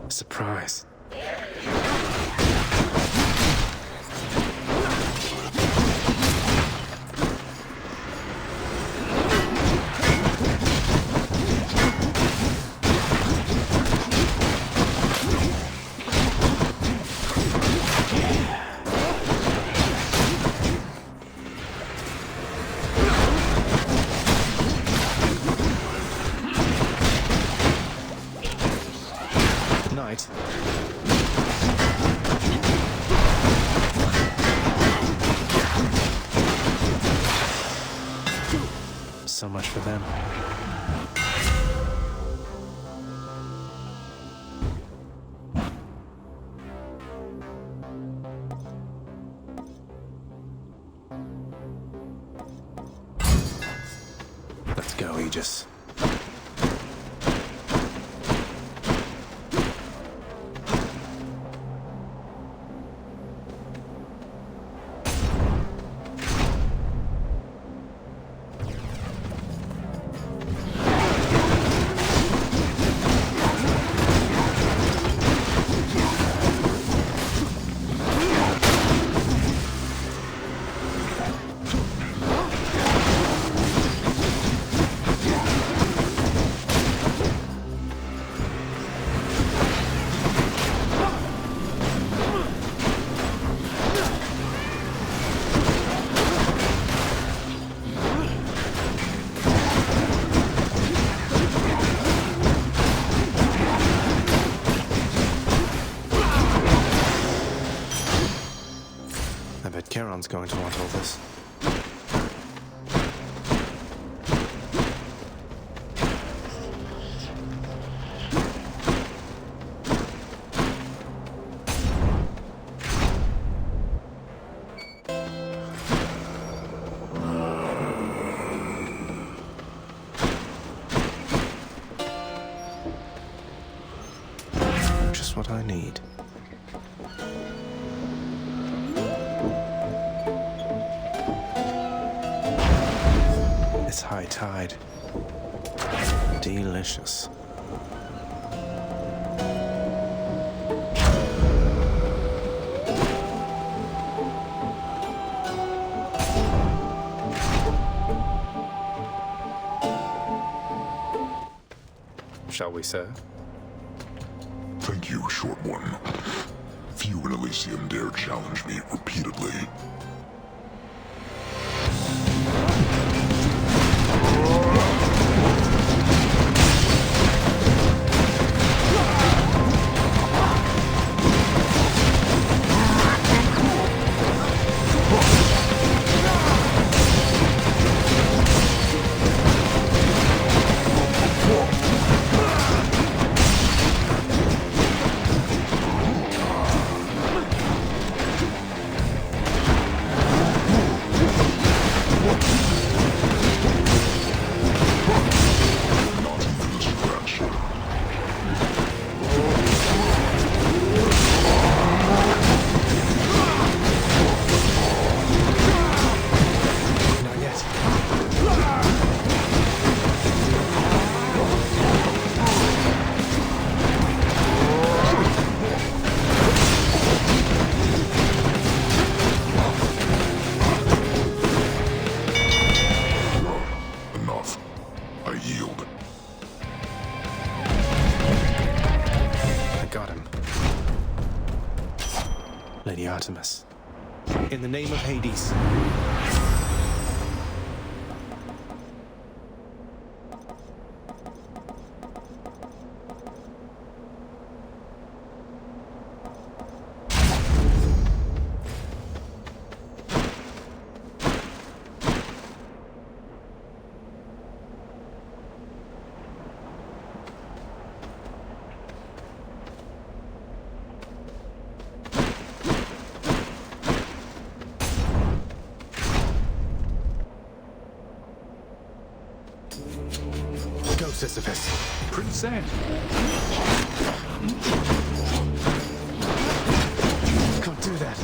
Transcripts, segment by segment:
Surprise. Night. So much for them. Let's go, Aegis. I bet Charon's going to want all this. Just what I need. It's high tide. Delicious. Shall we, sir? Thank you, Short One. Few in Elysium dare challenge me repeatedly. Lady Artemis. In the name of Hades. Go, Sisyphus. Prince Anne. Can't do that.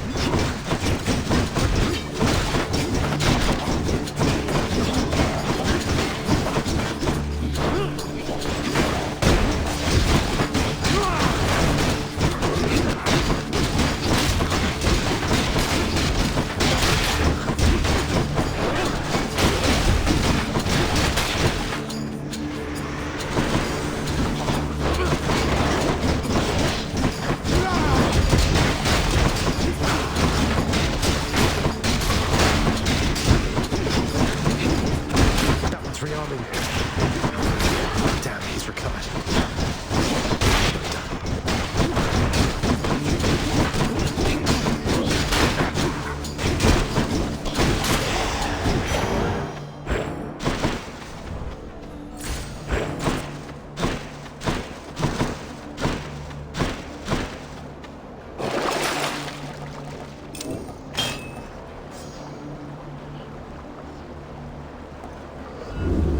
Damn, he's recovered.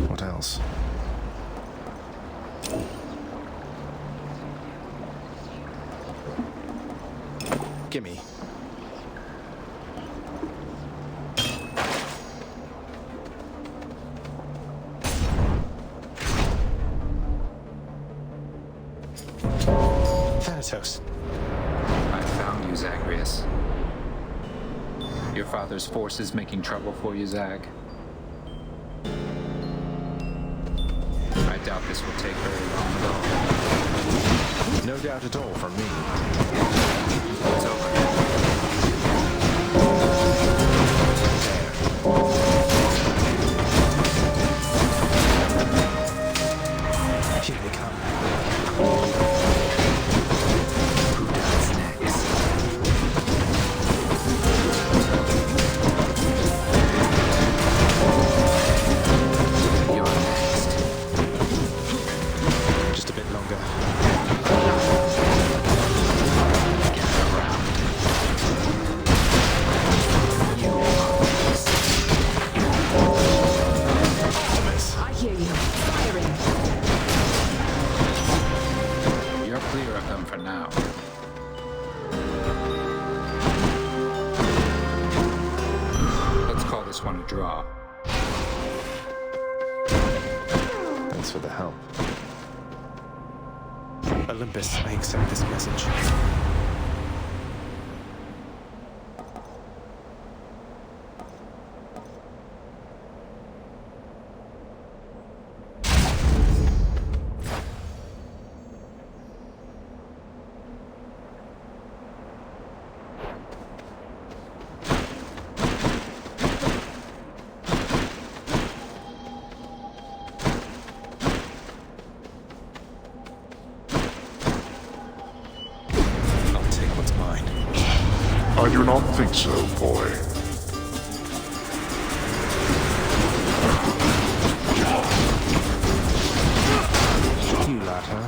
What else? Gimme. Thanatos. I found you, Zagreus. Your father's force is making trouble for you, Zag. I doubt this will take very long at all. No doubt at all from me. It's over. Here they come. Who dies next? You're next. Just a bit longer. Gather round. You are next. Optimus. I hear you. Firing. You're clear of them for now. Let's call this one a draw. Thanks for the help. Olympus, I accept this message. I'll take what's mine. I do not think so, boy. You latter.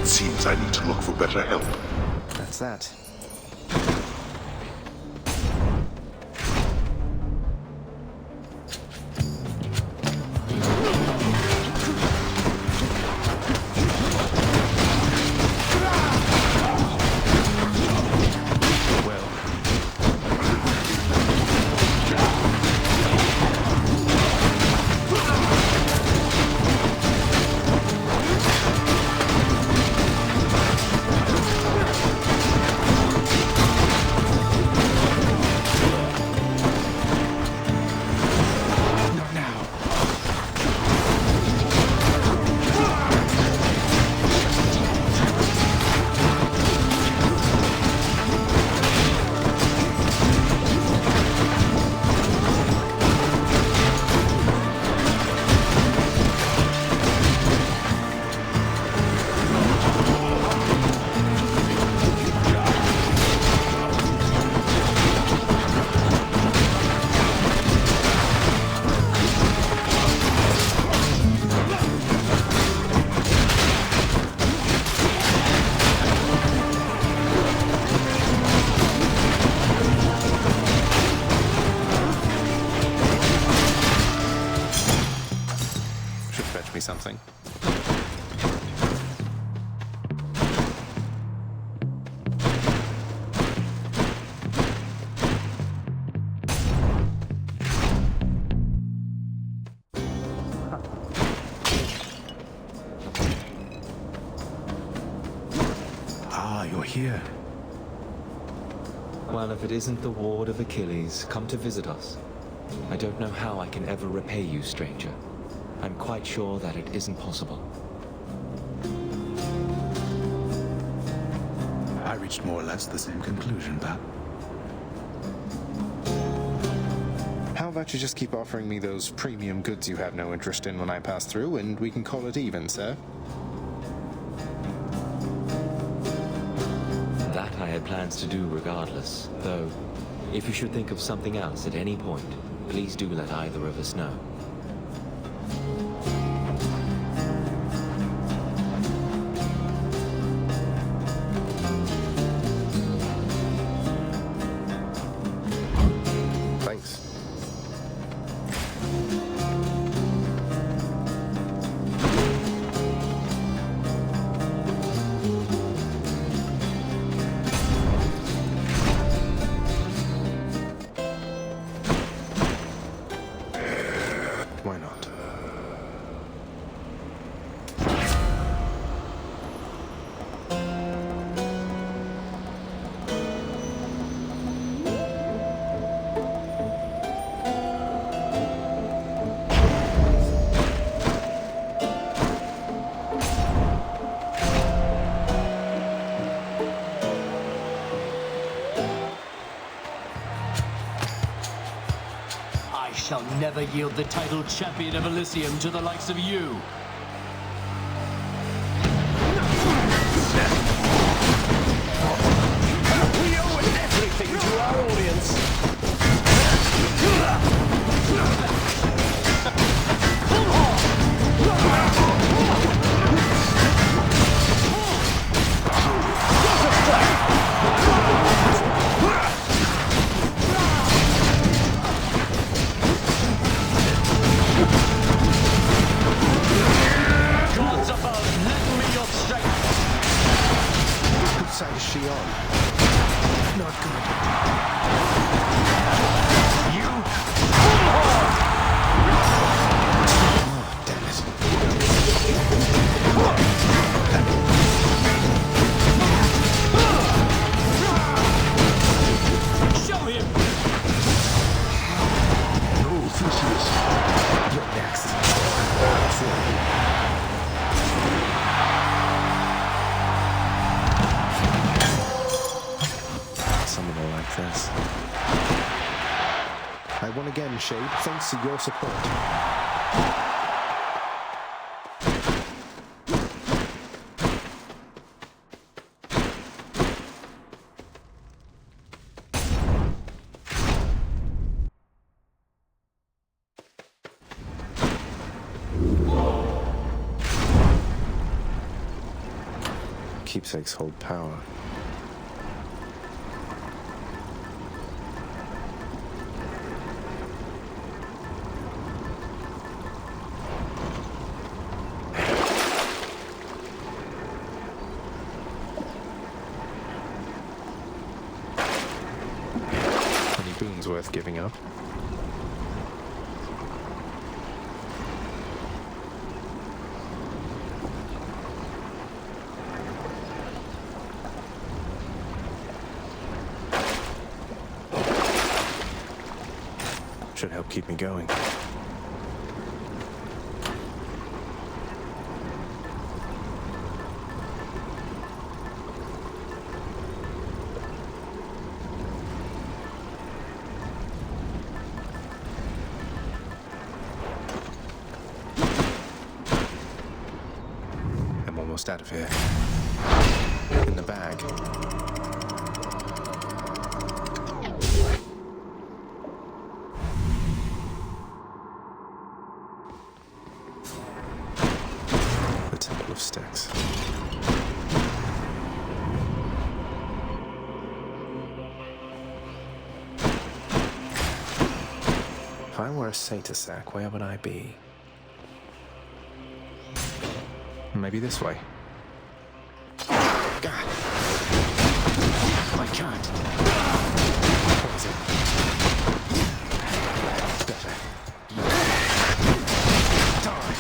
It seems I need to look for better help. That's that. Well, not now. Should fetch me something. Ah, you're here. Well, if it isn't the ward of Achilles, come to visit us. I don't know how I can ever repay you, stranger. I'm quite sure that it isn't possible. I reached more or less the same conclusion, Pat. How about you just keep offering me those premium goods you have no interest in when I pass through, and we can call it even, sir? That I had plans to do regardless, though if you should think of something else at any point, please do let either of us know. Thanks. Why not? I shall never yield the title champion of Elysium to the likes of you. We owe everything to our audience. Gods above, lend me your strength. Whose side is she on? Not good. You Oh, damn it. Show him. No, Theseus. You're next. Someone will like this. I won again, Shade, thanks to your support. Keepsakes hold power. Any boons worth giving up? Should help keep me going. I'm almost out of here. In the bag. Temple of Styx. If I were a satyr sack, where would I be? Maybe this way. God. I can't. What is it? Better. Die.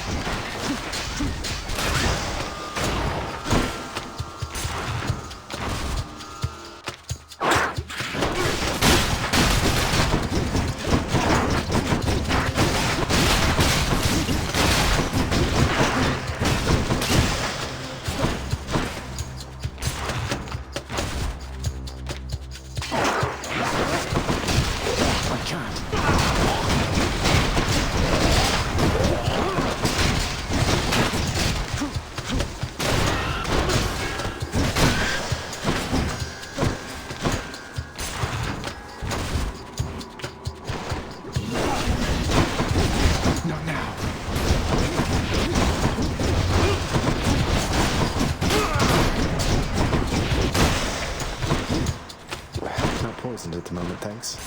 Poisoned at the moment, thanks.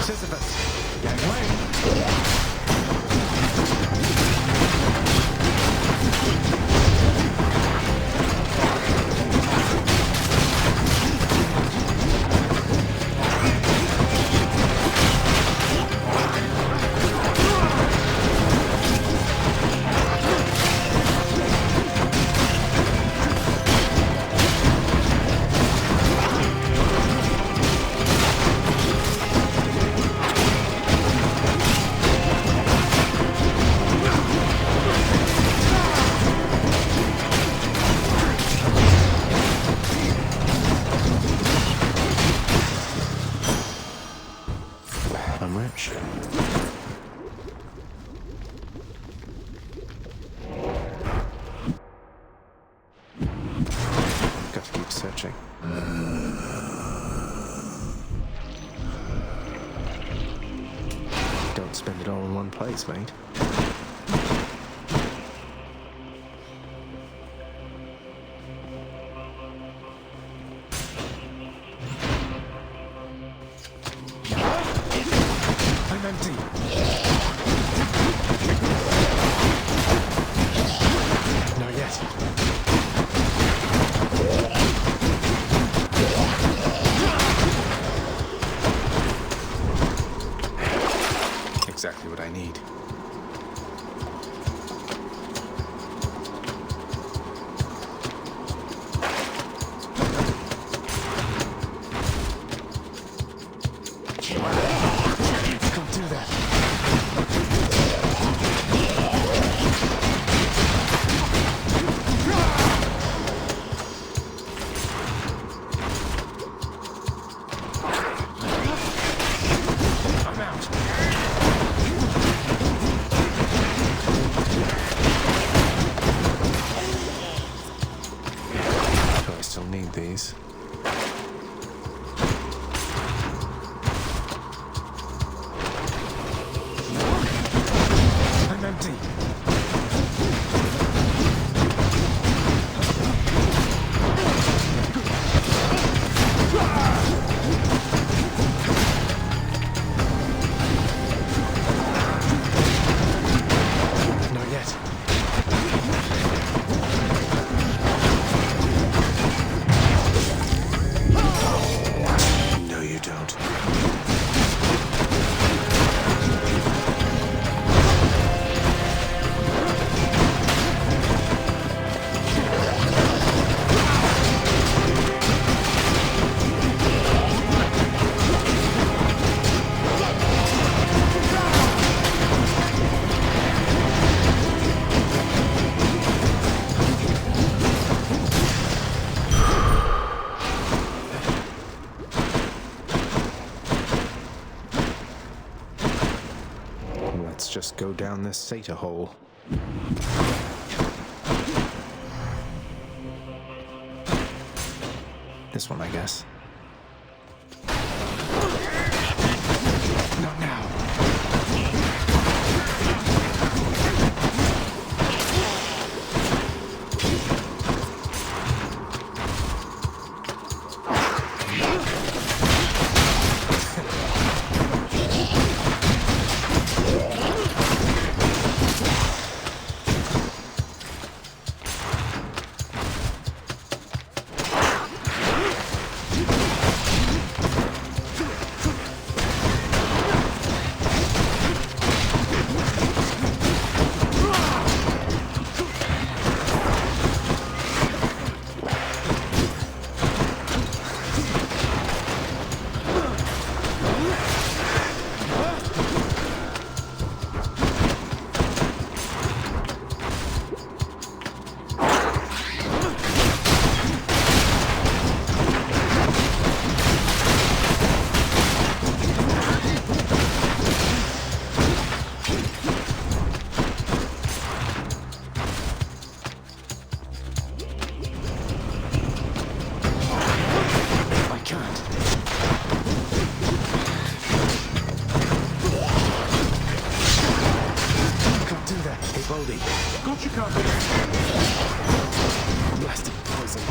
Sisyphus, gangway. I'm rich. Got to keep searching. Don't spend it all in one place, mate. I'm empty. Not yet. Exactly what I need. Don't do that. I'm out. Do I still need these? I'm empty. Not yet. No, you don't. Let's just go down this Sata hole. This one, I guess. Not now. What you copy? Blasted poison.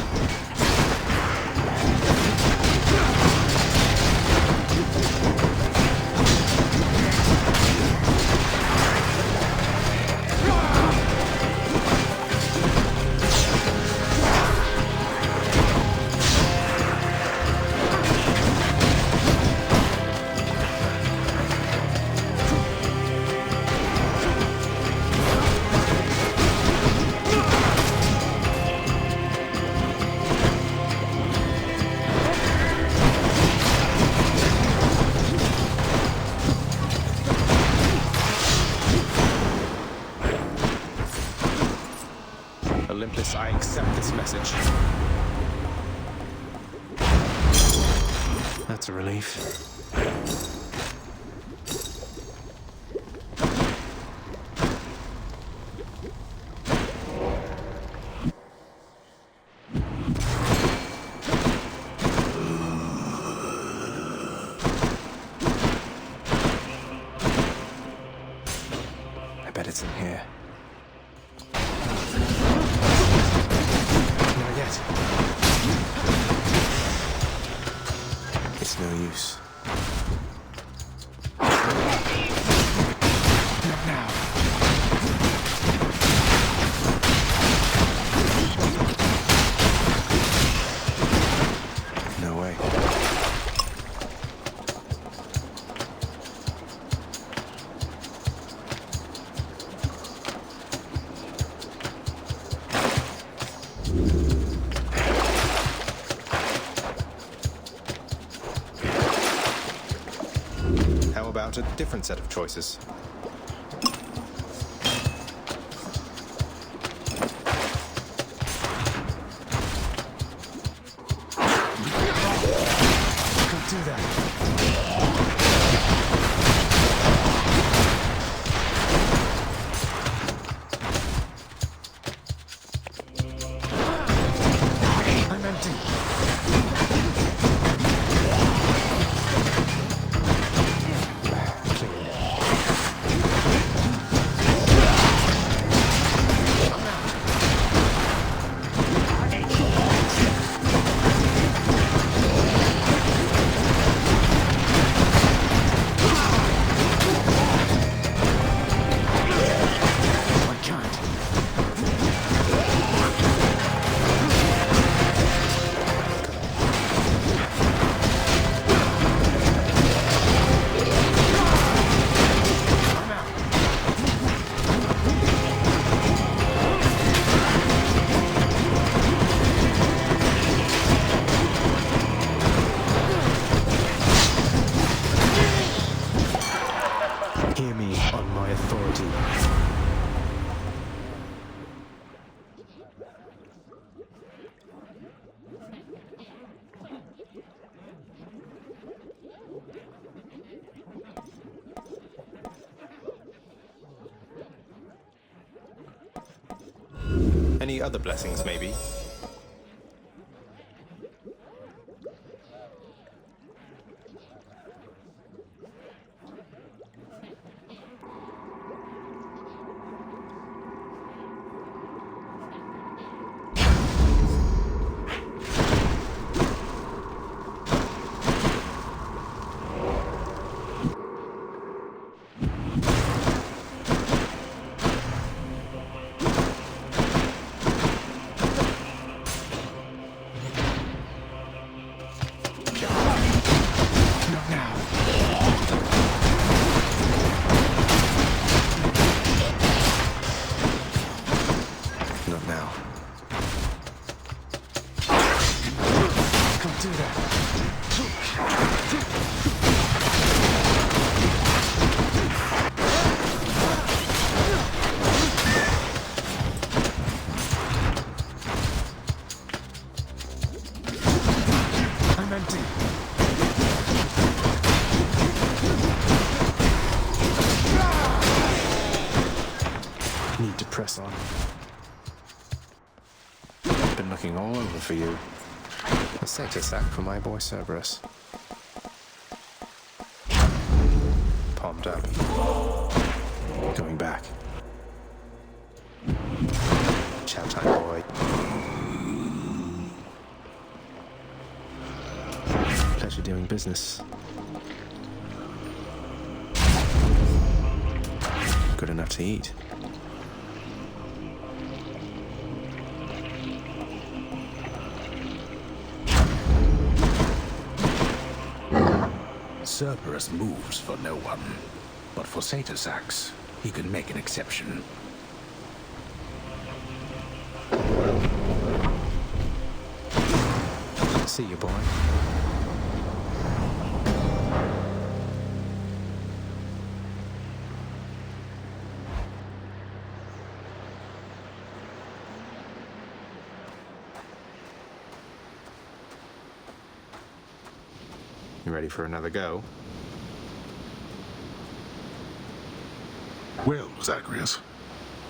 Olympus, I accept this message. That's a relief. I bet it's in here. Not yet. It's no use. Not now. No way. How about a different set of choices? Don't do that. I'm empty. Hear me on my authority. Any other blessings, maybe? Not now. Don't do that. I'm empty. Need to press on. Been looking all over for you. A sector sack for my boy Cerberus. Palmed up. Going back. Chow time, boy. Pleasure doing business. Good enough to eat. Cerberus moves for no one, but for Satasax, he can make an exception. See you, boy. You ready for another go? Well, Zagreus,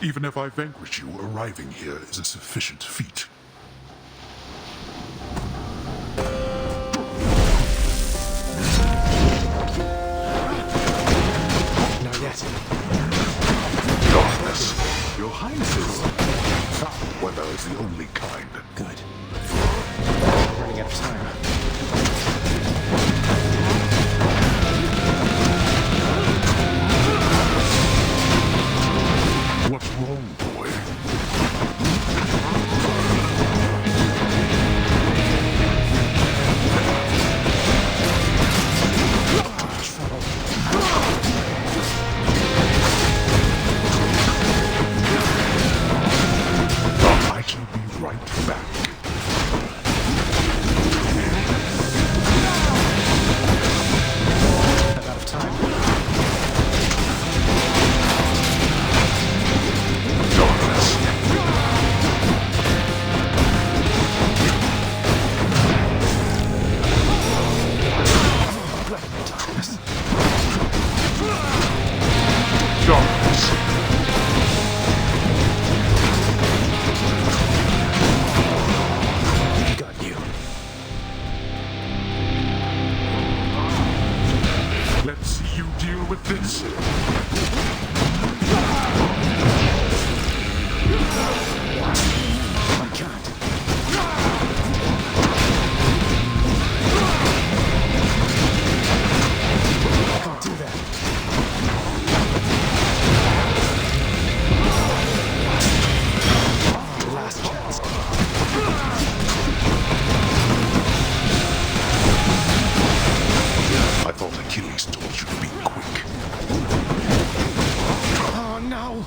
even if I vanquish you, arriving here is a sufficient feat. Not yet. Darkness, your highnesses. Foul weather is the only kind. Good. We're running out of time. What's wrong, boy? I shall be right back. I'm out of time. Darkness. Darkness. Darkness. Got you. Let's see you deal with this. I can't. I can't do that. Last chance. I thought Achilles told you to be quick. Oh no!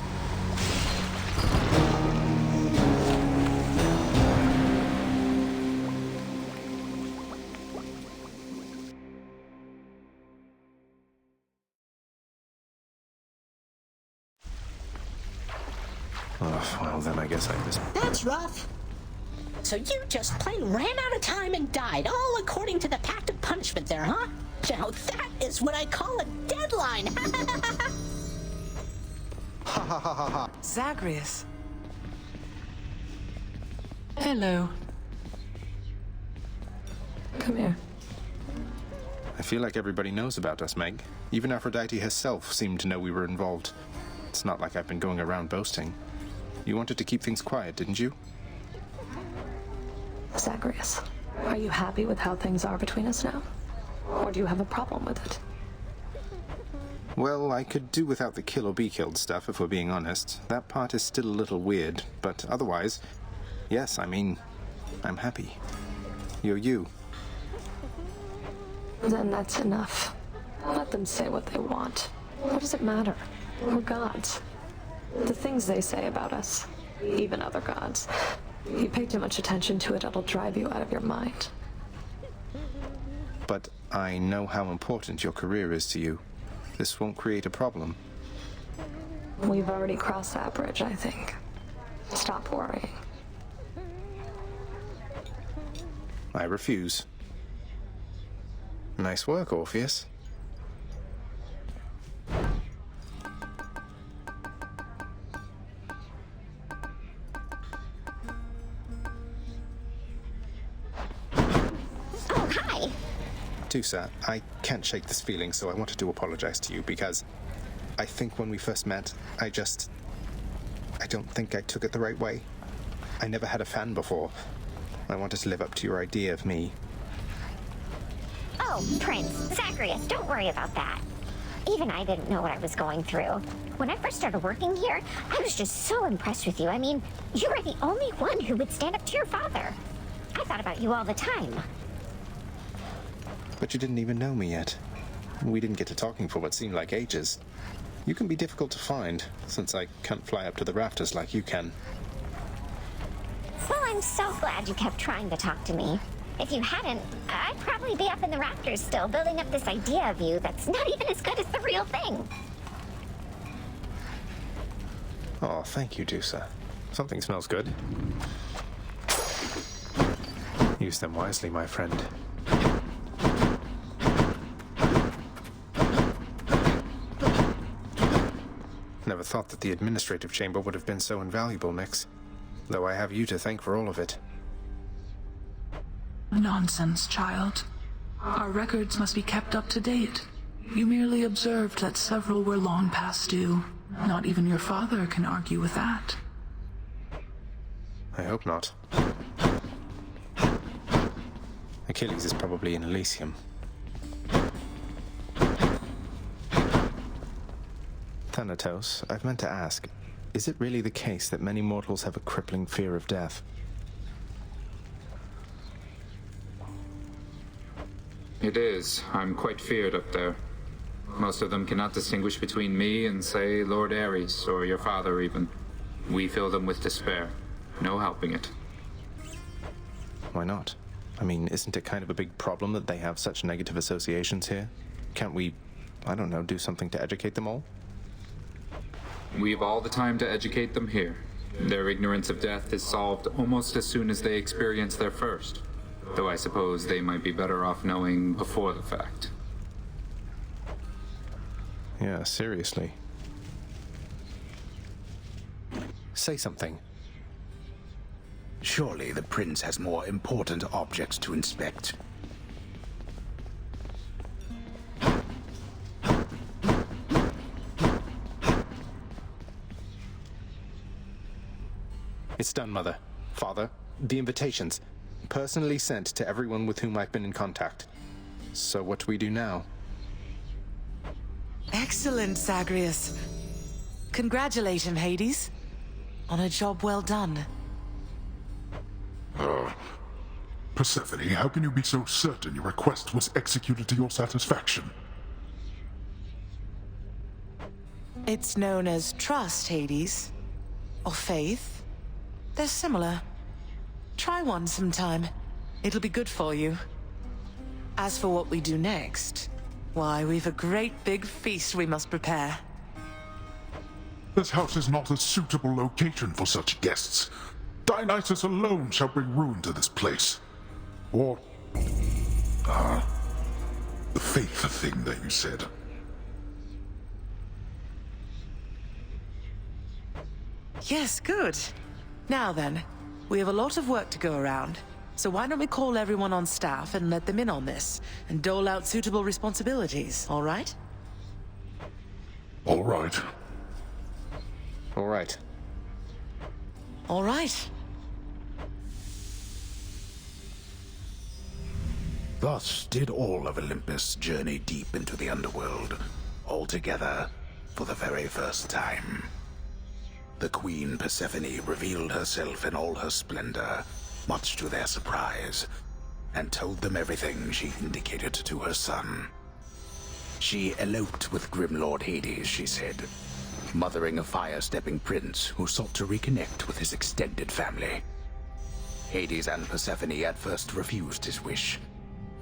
Oh, well, then I guess I just... That's rough. So you just plain ran out of time and died, all according to the pact of punishment there, huh? Now that is what I call a deadline. Zagreus. Hello. Come here. I feel like everybody knows about us, Meg. Even Aphrodite herself seemed to know we were involved. It's not like I've been going around boasting. You wanted to keep things quiet, didn't you? Zagreus, are you happy with how things are between us now? Or do you have a problem with it? Well, I could do without the kill or be killed stuff, if we're being honest. That part is still a little weird, but otherwise, yes, I mean, I'm happy. You're you. Then that's enough. Let them say what they want. What does it matter? We're gods. The things they say about us, even other gods. You pay too much attention to it, it'll drive you out of your mind. But I know how important your career is to you. This won't create a problem. We've already crossed that bridge, I think. Stop worrying. I refuse. Nice work, Orpheus. Oh, hi. Tusa, I can't shake this feeling, so I wanted to apologize to you because I think when we first met, I don't think I took it the right way. I never had a fan before. I wanted to live up to your idea of me. Oh, Prince, Zagreus, don't worry about that. Even I didn't know what I was going through. When I first started working here, I was just so impressed with you. I mean, you were the only one who would stand up to your father. I thought about you all the time. But you didn't even know me yet. We didn't get to talking for what seemed like ages. You can be difficult to find, since I can't fly up to the rafters like you can. Well, I'm so glad you kept trying to talk to me. If you hadn't, I'd probably be up in the rafters still, building up this idea of you that's not even as good as the real thing. Oh, thank you, Dusa. Something smells good. Use them wisely, my friend. Never thought that the administrative chamber would have been so invaluable, Nix. Though I have you to thank for all of it. Nonsense, child. Our records must be kept up to date. You merely observed that several were long past due. Not even your father can argue with that. I hope not. Achilles is probably in Elysium. Thanatos, I've meant to ask, is it really the case that many mortals have a crippling fear of death? It is. I'm quite feared up there. Most of them cannot distinguish between me and, say, Lord Ares, or your father even. We fill them with despair. No helping it. Why not? I mean, isn't it kind of a big problem that they have such negative associations here? Can't we, I don't know, do something to educate them all? We've all the time to educate them here. Their ignorance of death is solved almost as soon as they experience their first. Though I suppose they might be better off knowing before the fact. Yeah, seriously. Say something. Surely the prince has more important objects to inspect. It's done, Mother. Father, the invitations. Personally sent to everyone with whom I've been in contact. So what do we do now? Excellent, Zagreus. Congratulations, Hades. On a job well done. Persephone, how can you be so certain your request was executed to your satisfaction? It's known as trust, Hades. Or faith. They're similar. Try one sometime. It'll be good for you. As for what we do next, why, we've a great big feast we must prepare. This house is not a suitable location for such guests. Dionysus alone shall bring ruin to this place. Or... the faith thing that you said. Yes, good. Now then, we have a lot of work to go around. So why don't we call everyone on staff and let them in on this, and dole out suitable responsibilities, all right? All right. All right. All right. Thus did all of Olympus journey deep into the underworld, all together for the very first time. The Queen Persephone revealed herself in all her splendor, much to their surprise, and told them everything she indicated to her son. She eloped with grim Lord Hades, she said, mothering a fire-stepping prince who sought to reconnect with his extended family. Hades and Persephone at first refused his wish,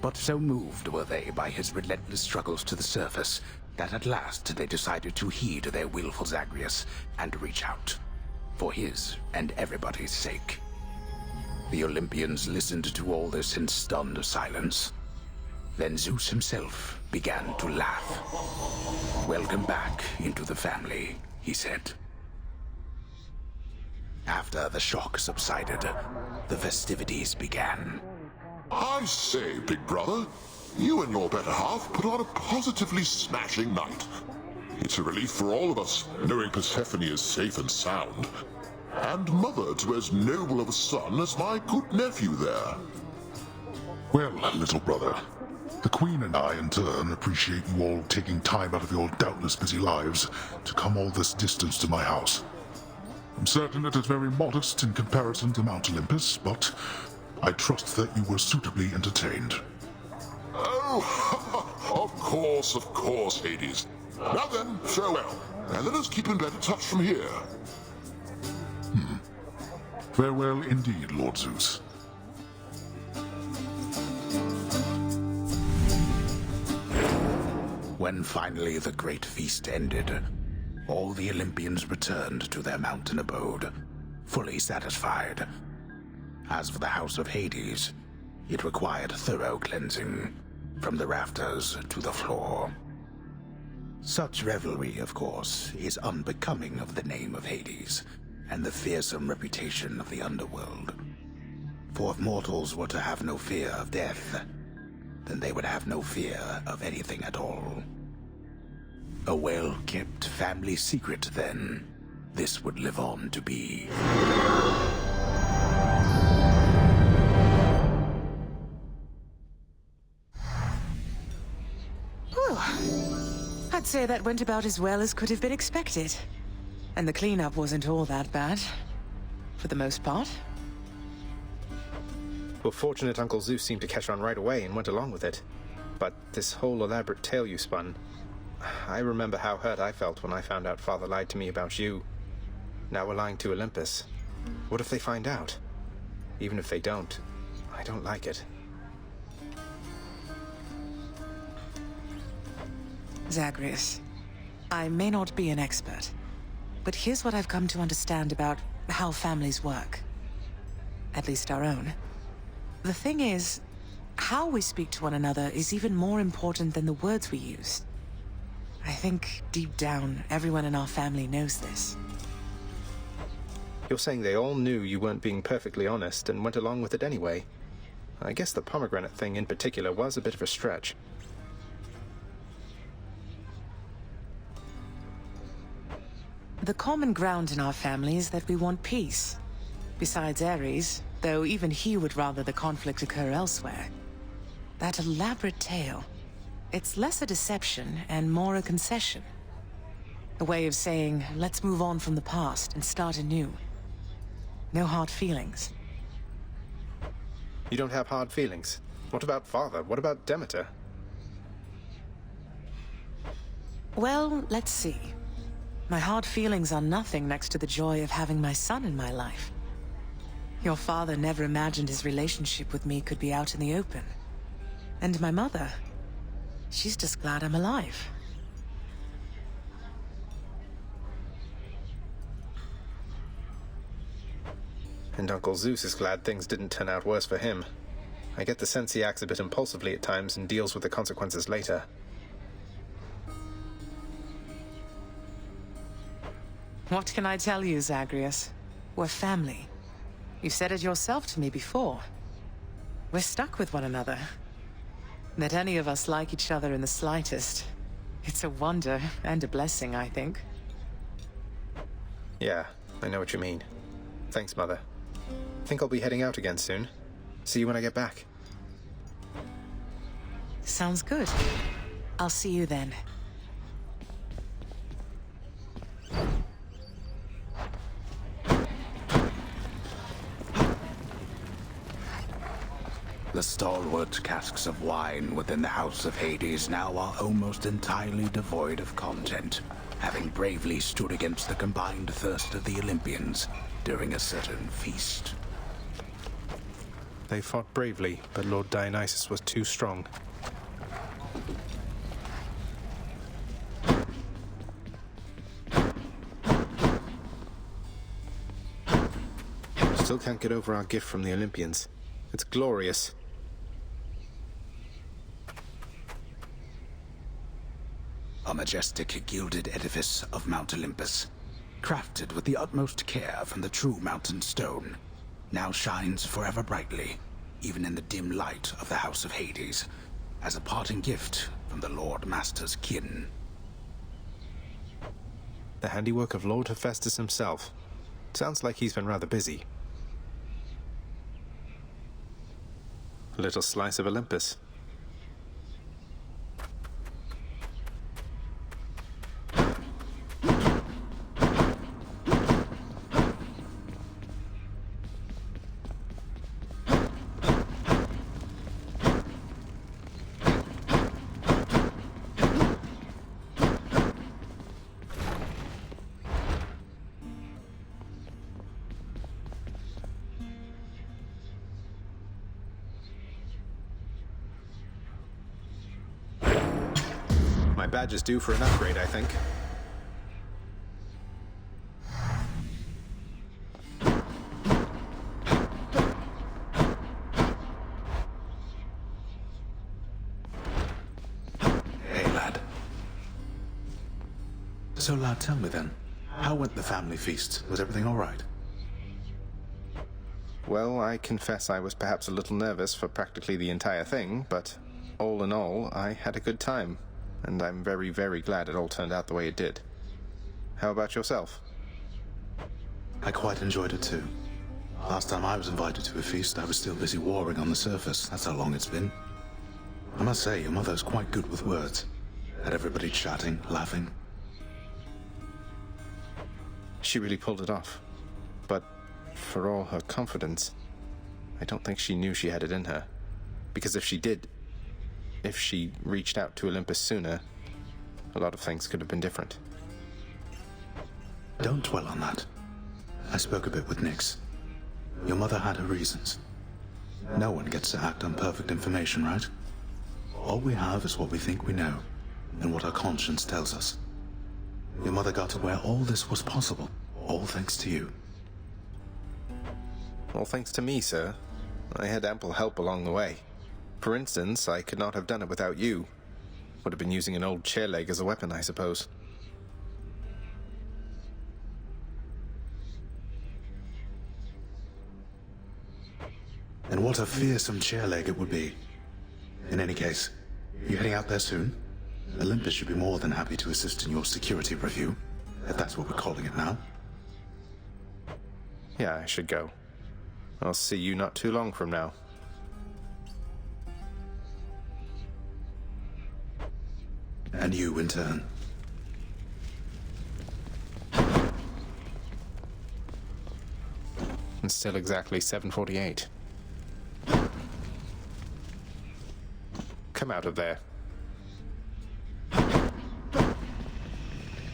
but so moved were they by his relentless struggles to the surface that at last they decided to heed their will for Zagreus and reach out, for his and everybody's sake. The Olympians listened to all this in stunned silence. Then Zeus himself began to laugh. "Welcome back into the family," he said. After the shock subsided, the festivities began. I say, big brother, you and your better half put on a positively smashing night. It's a relief for all of us, knowing Persephone is safe and sound. and mother to as noble of a son as my good nephew there. Well, little brother, the Queen and I, in turn, appreciate you all taking time out of your doubtless busy lives to come all this distance to my house. I'm certain it is very modest in comparison to Mount Olympus, but I trust that you were suitably entertained. Oh, of course, Hades. Now then, farewell, and let us keep in better touch from here. Farewell indeed, Lord Zeus. When finally the great feast ended, all the Olympians returned to their mountain abode, fully satisfied. As for the House of Hades, it required thorough cleansing, from the rafters to the floor. Such revelry, of course, is unbecoming of the name of Hades, and the fearsome reputation of the underworld. For if mortals were to have no fear of death, then they would have no fear of anything at all. A well-kept family secret, then, this would live on to be. I'd say that went about as well as could have been expected. And the cleanup wasn't all that bad. For the most part. Well, fortunate Uncle Zeus seemed to catch on right away and went along with it. But this whole elaborate tale you spun... I remember how hurt I felt when I found out Father lied to me about you. Now we're lying to Olympus. What if they find out? Even if they don't, I don't like it. Zagreus, I may not be an expert, but here's what I've come to understand about how families work. At least our own. The thing is, how we speak to one another is even more important than the words we use. I think, deep down, everyone in our family knows this. You're saying they all knew you weren't being perfectly honest and went along with it anyway. I guess the pomegranate thing in particular was a bit of a stretch. The common ground in our family is that we want peace. Besides Ares, though even he would rather the conflict occur elsewhere. That elaborate tale, it's less a deception and more a concession. A way of saying, let's move on from the past and start anew. No hard feelings. You don't have hard feelings? What about Father? What about Demeter? Well, let's see. My hard feelings are nothing next to the joy of having my son in my life. Your father never imagined his relationship with me could be out in the open. And my mother, she's just glad I'm alive. And Uncle Zeus is glad things didn't turn out worse for him. I get the sense he acts a bit impulsively at times and deals with the consequences later. What can I tell you, Zagreus? We're family. You said it yourself to me before. We're stuck with one another. That any of us like each other in the slightest. It's a wonder and a blessing, I think. Yeah, I know what you mean. Thanks, Mother. Think I'll be heading out again soon. See you when I get back. Sounds good. I'll see you then. The stalwart casks of wine within the House of Hades now are almost entirely devoid of content, having bravely stood against the combined thirst of the Olympians during a certain feast. They fought bravely, but Lord Dionysus was too strong. Still can't get over our gift from the Olympians. It's glorious. A majestic gilded edifice of Mount Olympus, crafted with the utmost care from the true mountain stone, now shines forever brightly, even in the dim light of the House of Hades, as a parting gift from the Lord Master's kin. The handiwork of Lord Hephaestus himself. Sounds like he's been rather busy. A little slice of Olympus. My badge is due for an upgrade, I think. Hey, lad. So, lad, tell me then, how went the family feast? Was everything all right? Well, I confess I was perhaps a little nervous for practically the entire thing, but all in all, I had a good time. And I'm very, very glad it all turned out the way it did. How about yourself? I quite enjoyed it too. Last time I was invited to a feast, I was still busy warring on the surface. That's how long it's been. I must say, your mother's quite good with words. Had everybody chatting, laughing. She really pulled it off. But for all her confidence, I don't think she knew she had it in her. Because if she did, if she reached out to Olympus sooner, a lot of things could have been different. Don't dwell on that. I spoke a bit with Nyx. Your mother had her reasons. No one gets to act on perfect information, right? All we have is what we think we know, and what our conscience tells us. Your mother got to where all this was possible, all thanks to you. All thanks to me, sir. I had ample help along the way. For instance, I could not have done it without you. Would have been using an old chair leg as a weapon, I suppose. And what a fearsome chair leg it would be. In any case, you heading out there soon? Olympus should be more than happy to assist in your security review, if that's what we're calling it now. Yeah, I should go. I'll see you not too long from now. And you in turn. It's still exactly 7:48. Come out of there.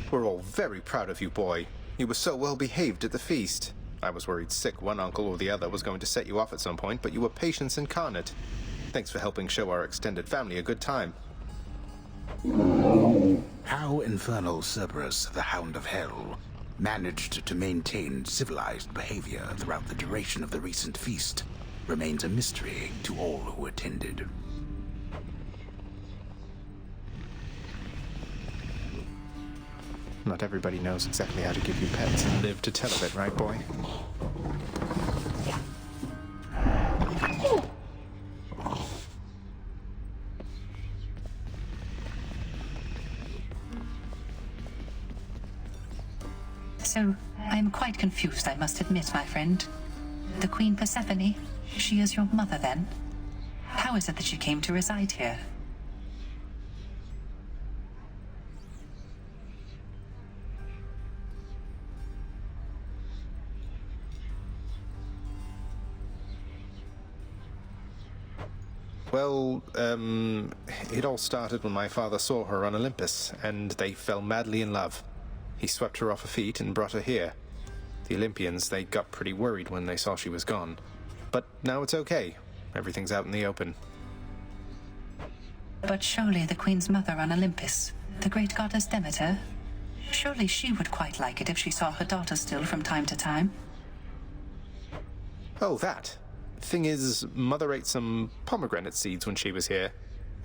We're all very proud of you, boy. You were so well behaved at the feast. I was worried sick one uncle or the other was going to set you off at some point, but you were patience incarnate. Thanks for helping show our extended family a good time. How infernal Cerberus, the Hound of Hell, managed to maintain civilized behavior throughout the duration of the recent feast remains a mystery to all who attended. Not everybody knows exactly how to give you pets and live to tell of it, right, boy? So, I'm quite confused, I must admit, my friend. The Queen Persephone, she is your mother, then? How is it that she came to reside here? Well, it all started when my father saw her on Olympus, and they fell madly in love. He swept her off her feet and brought her here. The Olympians, they got pretty worried when they saw she was gone. But now it's okay. Everything's out in the open. But surely the Queen's mother on Olympus, the great goddess Demeter, surely she would quite like it if she saw her daughter still from time to time. Oh, that. Thing is, Mother ate some pomegranate seeds when she was here.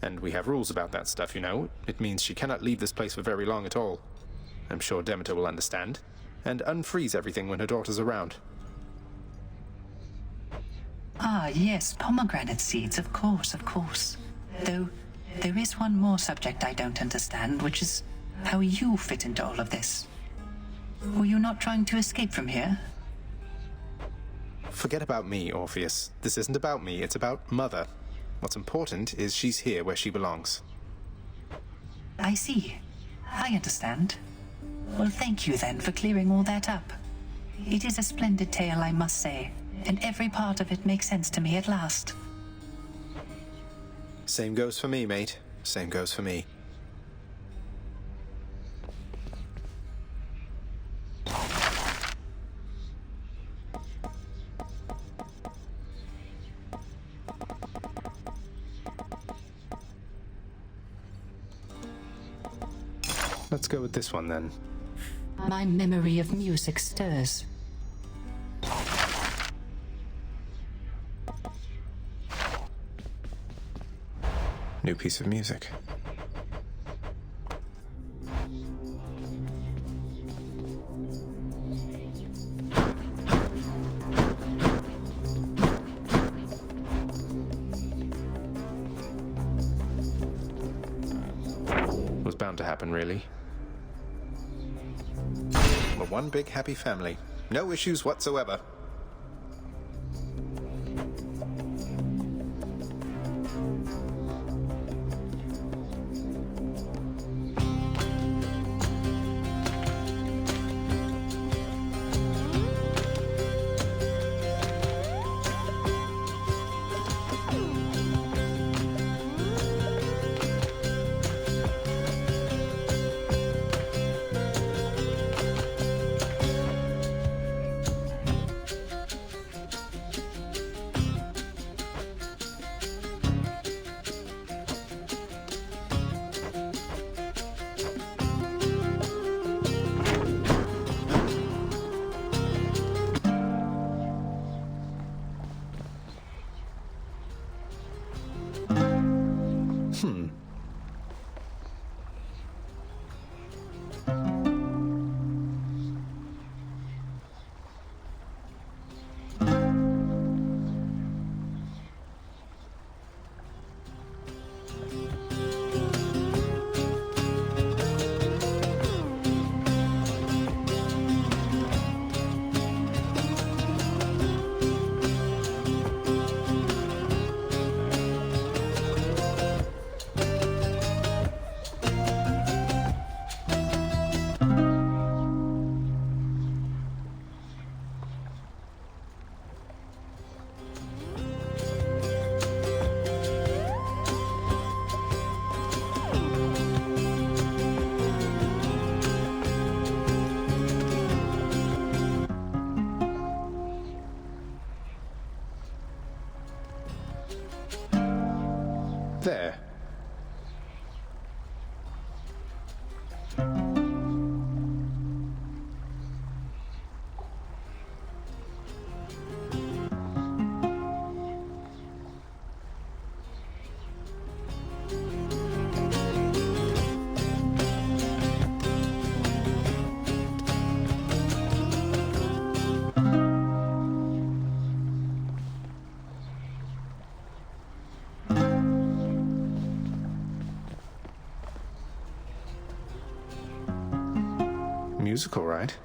And we have rules about that stuff, you know. It means she cannot leave this place for very long at all. I'm sure Demeter will understand. And unfreeze everything when her daughter's around. Ah, yes, pomegranate seeds, of course, of course. Though, there is one more subject I don't understand, which is how you fit into all of this. Were you not trying to escape from here? Forget about me, Orpheus. This isn't about me, it's about Mother. What's important is she's here where she belongs. I see. I understand. Well, thank you then for clearing all that up. It is a splendid tale, I must say, and every part of it makes sense to me at last. Same goes for me, mate. Same goes for me. Let's go with this one then. My memory of music stirs. New piece of music. Was bound to happen, really. We're one big happy family. No issues whatsoever. There. Musical, right?